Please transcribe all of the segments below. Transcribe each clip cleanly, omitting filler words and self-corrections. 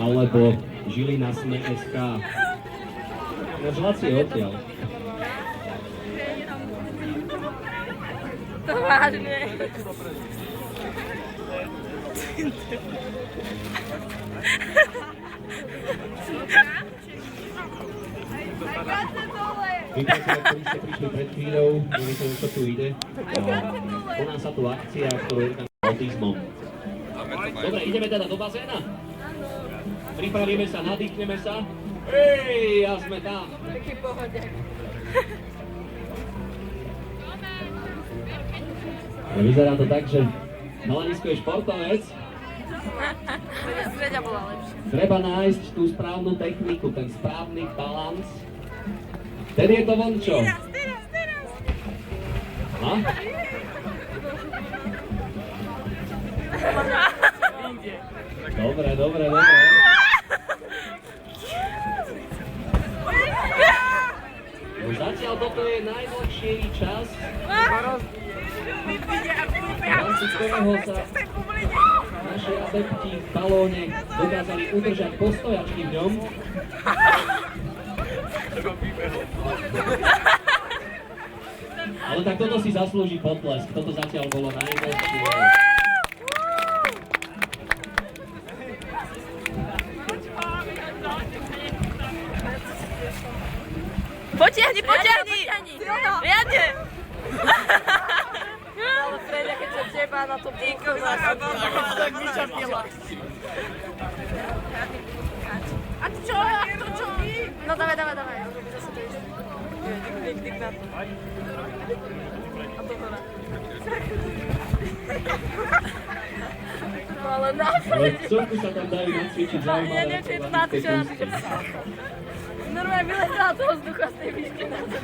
Alebo Žilina Sme.sk. No žlacie odtiaľ. To vážne. Vypráte, ktorí ste prišli pred chvíľou, neviete, čo tu ide. Koná sa tu akcia, ktorú je tam autizmom. Dobre, ideme teda do bazéna? Pripravíme sa, nadýchneme sa. Hej, a sme tam. Taký pohode. Vyzerá to tak, že Malanisko je športovec. Streďa bola lepšia. Treba nájsť tú správnu techniku, ten správny balans. Vtedy je to vončo. Teraz. Ha? Dobre. No zatiaľ toto je najlepší čas, v rámci ktorého sa naši adepti v balóne dokázali udržať postojačky v ňom. Ale tak toto si zaslúži potlesk, toto zatiaľ bolo najlepšie. Potiahni! Riadne! Ale Freďa, keď sa teba na to púko tak vyčapila. A ty čo? No dávaj. Zase to ešte. Dik na to. A to hora. No ale na Freďa. Celku sa tam dajú nacvičiť zaujímavé. Ja neviem, či je to nacvičené. Normálne vyletela toho vzduchu z tej výšky na to.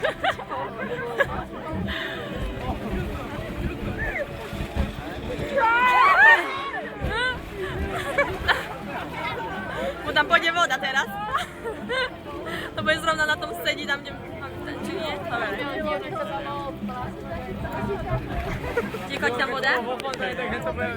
Mu tam pôjde voda teraz. To bude zrovna na tom sedí, tam kde... Či nie? Dobre. Ticho ti tam voda?